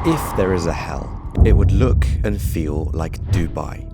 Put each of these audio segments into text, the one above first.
If there is a hell, it would look and feel like Dubai.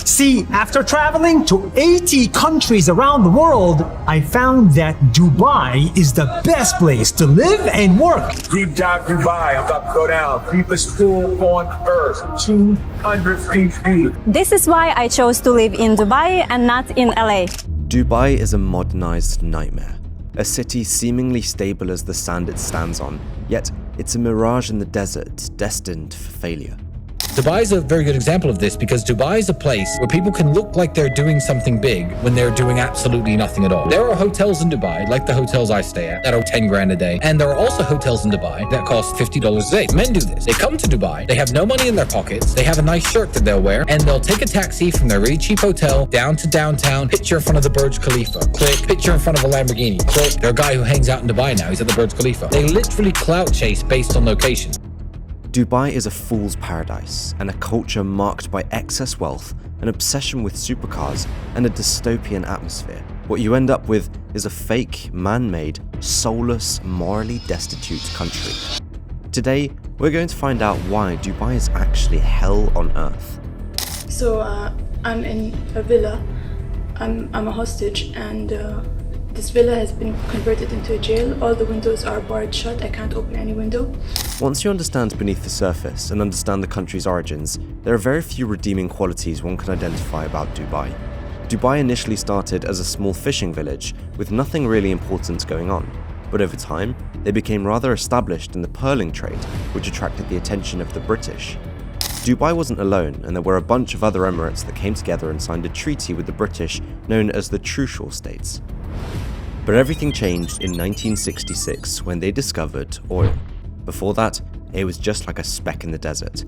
See, after traveling to 80 countries around the world, I found that Dubai is the best place to live and work. Deep dive Dubai, I'm about to go down. Deepest pool on earth, 200 feet. This is why I chose to live in Dubai and not in LA. Dubai is a modernized nightmare. A city seemingly stable as the sand it stands on, yet it's a mirage in the desert, destined for failure. Dubai is a very good example of this because Dubai is a place where people can look like they're doing something big when they're doing absolutely nothing at all. There are hotels in Dubai, like the hotels I stay at, that are 10 grand a day. And there are also hotels in Dubai that cost $50 a day. Men do this. They come to Dubai, they have no money in their pockets, they have a nice shirt that they'll wear, and they'll take a taxi from their really cheap hotel down to downtown, picture in front of the Burj Khalifa, click, picture in front of a Lamborghini, click. They're a guy who hangs out in Dubai now, he's at the Burj Khalifa. They literally clout chase based on location. Dubai is a fool's paradise and a culture marked by excess wealth, an obsession with supercars, and a dystopian atmosphere. What you end up with is a fake, man-made, soulless, morally destitute country. Today, we're going to find out why Dubai is actually hell on earth. So I'm in a villa. I'm a hostage, and this villa has been converted into a jail. All the windows are barred shut. I can't open any window. Once you understand beneath the surface and understand the country's origins, there are very few redeeming qualities one can identify about Dubai. Dubai initially started as a small fishing village with nothing really important going on, but over time, they became rather established in the pearling trade, which attracted the attention of the British. Dubai wasn't alone, and there were a bunch of other emirates that came together and signed a treaty with the British known as the Trucial States. But everything changed in 1966 when they discovered oil. Before that, it was just like a speck in the desert.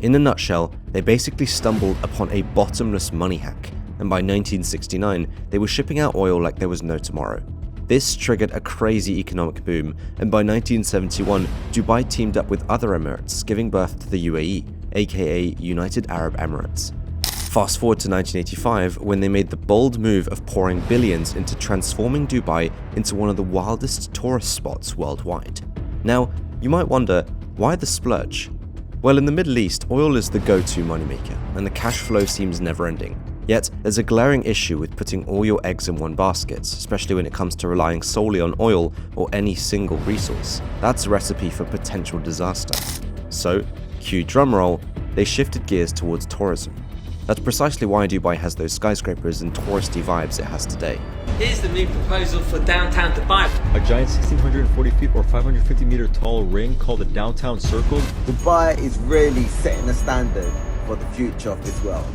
In a nutshell, they basically stumbled upon a bottomless money hack, and by 1969, they were shipping out oil like there was no tomorrow. This triggered a crazy economic boom, and by 1971, Dubai teamed up with other emirates, giving birth to the UAE, aka United Arab Emirates. Fast forward to 1985, when they made the bold move of pouring billions into transforming Dubai into one of the wildest tourist spots worldwide. Now, you might wonder, why the splurge? Well, in the Middle East, oil is the go-to moneymaker, and the cash flow seems never-ending. Yet, there's a glaring issue with putting all your eggs in one basket, especially when it comes to relying solely on oil or any single resource. That's a recipe for potential disaster. So, cue drumroll, they shifted gears towards tourism. That's precisely why Dubai has those skyscrapers and touristy vibes it has today. Here's the new proposal for downtown Dubai. A giant 1,640 feet or 550 meter tall ring called the Downtown Circle. Dubai is really setting a standard for the future of this world.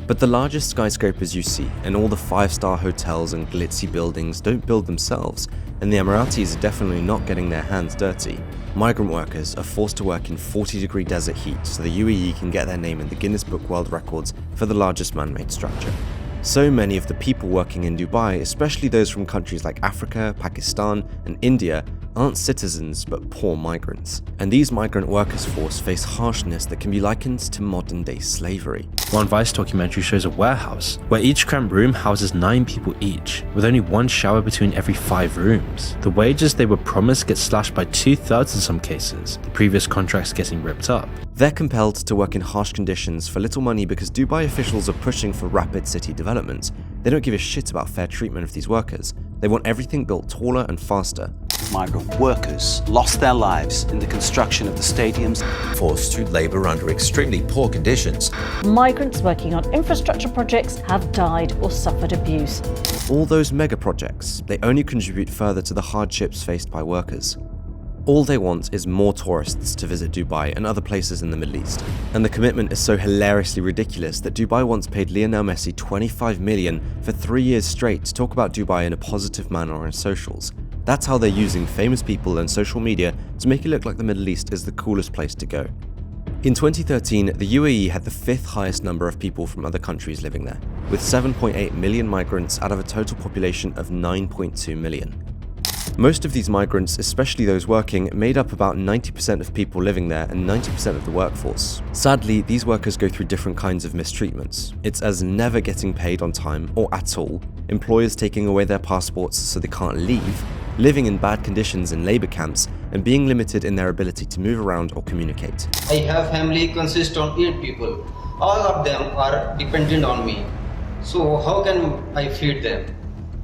But the largest skyscrapers you see and all the 5-star hotels and glitzy buildings don't build themselves, and the Emiratis are definitely not getting their hands dirty. Migrant workers are forced to work in 40-degree desert heat so the UAE can get their name in the Guinness Book World Records for the largest man-made structure. So many of the people working in Dubai, especially those from countries like Africa, Pakistan, and India, aren't citizens but poor migrants. And these migrant workers' force face harshness that can be likened to modern-day slavery. One Vice documentary shows a warehouse where each cramped room houses 9 people each, with only one shower between every 5 rooms. The wages they were promised get slashed by 2/3 in some cases, the previous contracts getting ripped up. They're compelled to work in harsh conditions for little money because Dubai officials are pushing for rapid city development. They don't give a shit about fair treatment of these workers. They want everything built taller and faster. Migrant workers lost their lives in the construction of the stadiums. Forced to labour under extremely poor conditions. Migrants working on infrastructure projects have died or suffered abuse. All those mega projects, they only contribute further to the hardships faced by workers. All they want is more tourists to visit Dubai and other places in the Middle East. And the commitment is so hilariously ridiculous that Dubai once paid Lionel Messi $25 million for 3 years straight to talk about Dubai in a positive manner on socials. That's how they're using famous people and social media to make it look like the Middle East is the coolest place to go. In 2013, the UAE had the 5th highest number of people from other countries living there, with 7.8 million migrants out of a total population of 9.2 million. Most of these migrants, especially those working, made up about 90% of people living there and 90% of the workforce. Sadly, these workers go through different kinds of mistreatments. It's as never getting paid on time or at all, employers taking away their passports so they can't leave, living in bad conditions in labor camps, and being limited in their ability to move around or communicate. I have family consists of 8 people. All of them are dependent on me. So how can I feed them?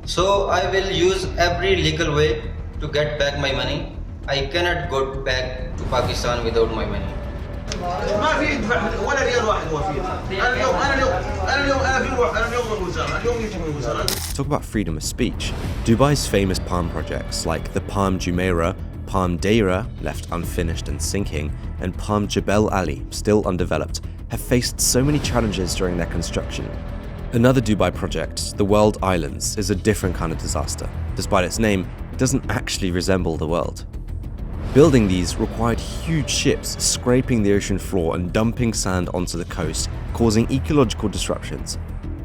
So I will use every legal way to get back my money. I cannot go back to Pakistan without my money. Talk about freedom of speech. Dubai's famous palm projects like the Palm Jumeirah, Palm Deira, left unfinished and sinking, and Palm Jebel Ali, still undeveloped, have faced so many challenges during their construction. Another Dubai project, the World Islands, is a different kind of disaster. Despite its name, it doesn't actually resemble the world. Building these required huge ships scraping the ocean floor and dumping sand onto the coast, causing ecological disruptions.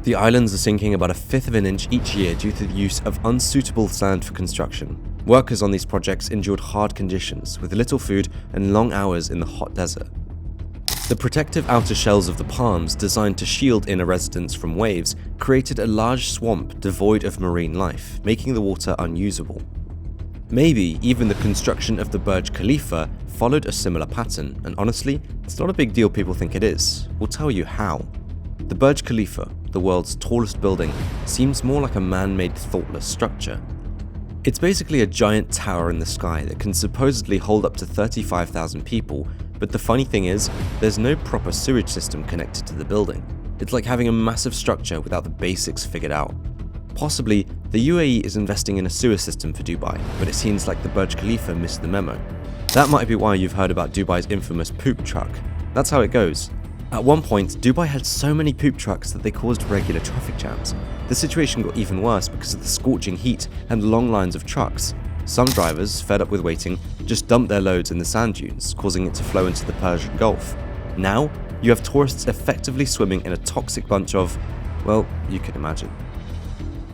The islands are sinking about 1/5 of an inch each year due to the use of unsuitable sand for construction. Workers on these projects endured hard conditions, with little food and long hours in the hot desert. The protective outer shells of the palms, designed to shield inner residents from waves, created a large swamp devoid of marine life, making the water unusable. Maybe even the construction of the Burj Khalifa followed a similar pattern, and honestly, it's not a big deal people think it is. We'll tell you how. The Burj Khalifa, the world's tallest building, seems more like a man-made thoughtless structure. It's basically a giant tower in the sky that can supposedly hold up to 35,000 people, but the funny thing is, there's no proper sewage system connected to the building. It's like having a massive structure without the basics figured out. Possibly, the UAE is investing in a sewer system for Dubai, but it seems like the Burj Khalifa missed the memo. That might be why you've heard about Dubai's infamous poop truck. That's how it goes. At one point, Dubai had so many poop trucks that they caused regular traffic jams. The situation got even worse because of the scorching heat and long lines of trucks. Some drivers, fed up with waiting, just dumped their loads in the sand dunes, causing it to flow into the Persian Gulf. Now, you have tourists effectively swimming in a toxic bunch of, well, you can imagine.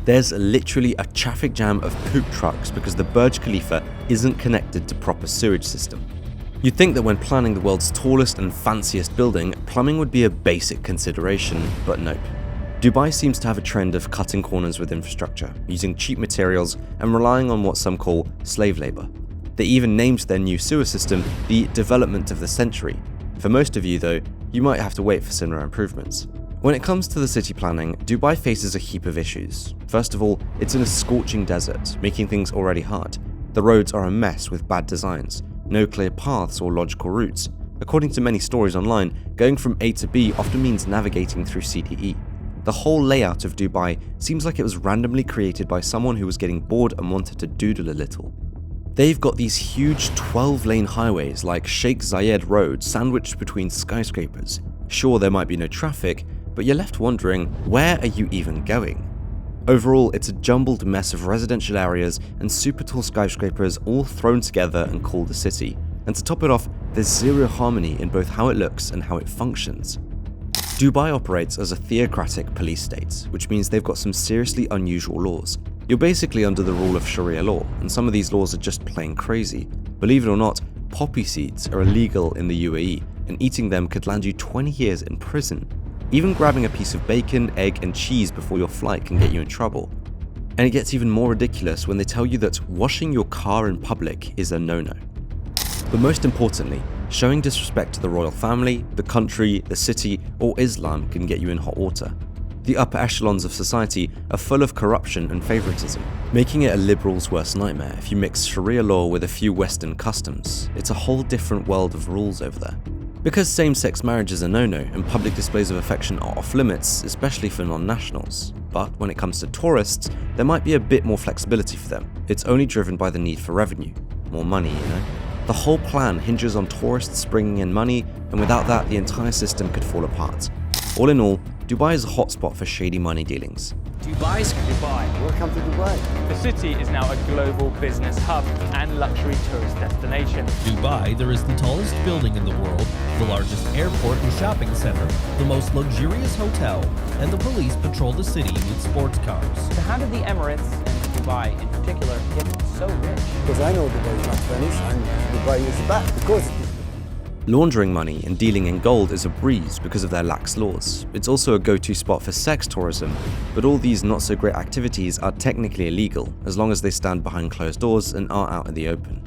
There's literally a traffic jam of poop trucks because the Burj Khalifa isn't connected to proper sewage system. You'd think that when planning the world's tallest and fanciest building, plumbing would be a basic consideration, but nope. Dubai seems to have a trend of cutting corners with infrastructure, using cheap materials and relying on what some call slave labor. They even named their new sewer system the development of the century. For most of you though, you might have to wait for similar improvements. When it comes to the city planning, Dubai faces a heap of issues. First of all, it's in a scorching desert, making things already hard. The roads are a mess with bad designs, no clear paths or logical routes. According to many stories online, going from A to B often means navigating through CDE. The whole layout of Dubai seems like it was randomly created by someone who was getting bored and wanted to doodle a little. They've got these huge 12-lane highways like Sheikh Zayed Road sandwiched between skyscrapers. Sure, there might be no traffic, but you're left wondering, where are you even going? Overall, it's a jumbled mess of residential areas and super tall skyscrapers all thrown together and called a city. And to top it off, there's zero harmony in both how it looks and how it functions. Dubai operates as a theocratic police state, which means they've got some seriously unusual laws. You're basically under the rule of Sharia law, and some of these laws are just plain crazy. Believe it or not, poppy seeds are illegal in the UAE, and eating them could land you 20 years in prison. Even grabbing a piece of bacon, egg, and cheese before your flight can get you in trouble. And it gets even more ridiculous when they tell you that washing your car in public is a no-no. But most importantly, showing disrespect to the royal family, the country, the city, or Islam can get you in hot water. The upper echelons of society are full of corruption and favoritism, making it a liberal's worst nightmare if you mix Sharia law with a few Western customs. It's a whole different world of rules over there. Because same-sex marriage is a no-no and public displays of affection are off limits, especially for non-nationals. But when it comes to tourists, there might be a bit more flexibility for them. It's only driven by the need for revenue. More money, you know? The whole plan hinges on tourists bringing in money, and without that, the entire system could fall apart. All in all, Dubai is a hotspot for shady money dealings. Dubai. Welcome to Dubai. The city is now a global business hub and luxury tourist destination. Dubai, there is the tallest building in the world, the largest airport and shopping center, the most luxurious hotel, and the police patrol the city with sports cars. So how did the Emirates, and Dubai in particular, get so rich? Because I know Dubai is not finished and Dubai is back because Laundering money and dealing in gold is a breeze because of their lax laws. It's also a go-to spot for sex tourism, but all these not-so-great activities are technically illegal as long as they stand behind closed doors and are out in the open.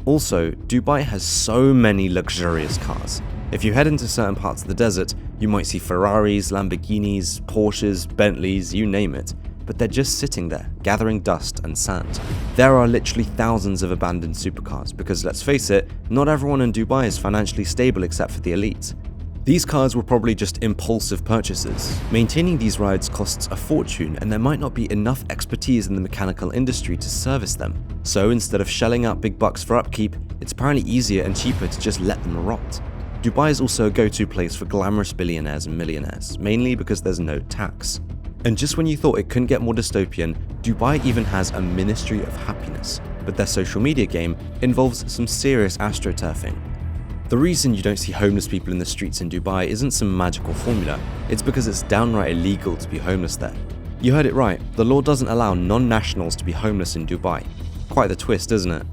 Also, Dubai has so many luxurious cars. If you head into certain parts of the desert, you might see Ferraris, Lamborghinis, Porsches, Bentleys, you name it, but they're just sitting there, gathering dust and sand. There are literally thousands of abandoned supercars because, let's face it, not everyone in Dubai is financially stable except for the elite. These cars were probably just impulsive purchases. Maintaining these rides costs a fortune, and there might not be enough expertise in the mechanical industry to service them. So instead of shelling out big bucks for upkeep, it's apparently easier and cheaper to just let them rot. Dubai is also a go-to place for glamorous billionaires and millionaires, mainly because there's no tax. And just when you thought it couldn't get more dystopian, Dubai even has a Ministry of Happiness, but their social media game involves some serious astroturfing. The reason you don't see homeless people in the streets in Dubai isn't some magical formula, it's because it's downright illegal to be homeless there. You heard it right, the law doesn't allow non-nationals to be homeless in Dubai. Quite the twist, isn't it?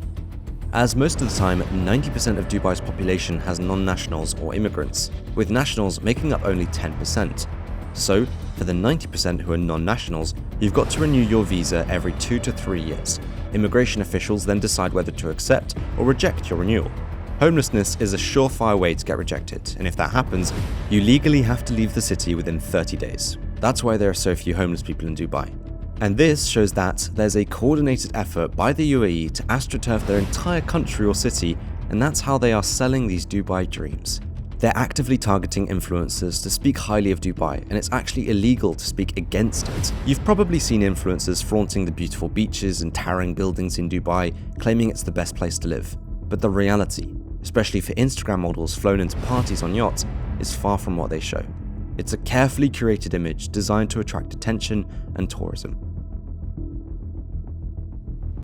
As most of the time, 90% of Dubai's population has non-nationals or immigrants, with nationals making up only 10%. So, for the 90% who are non-nationals, you've got to renew your visa every 2 to 3 years. Immigration officials then decide whether to accept or reject your renewal. Homelessness is a surefire way to get rejected, and if that happens, you legally have to leave the city within 30 days. That's why there are so few homeless people in Dubai. And this shows that there's a coordinated effort by the UAE to astroturf their entire country or city, and that's how they are selling these Dubai dreams. They're actively targeting influencers to speak highly of Dubai, and it's actually illegal to speak against it. You've probably seen influencers flaunting the beautiful beaches and towering buildings in Dubai, claiming it's the best place to live. But the reality, especially for Instagram models flown into parties on yachts, is far from what they show. It's a carefully curated image designed to attract attention and tourism.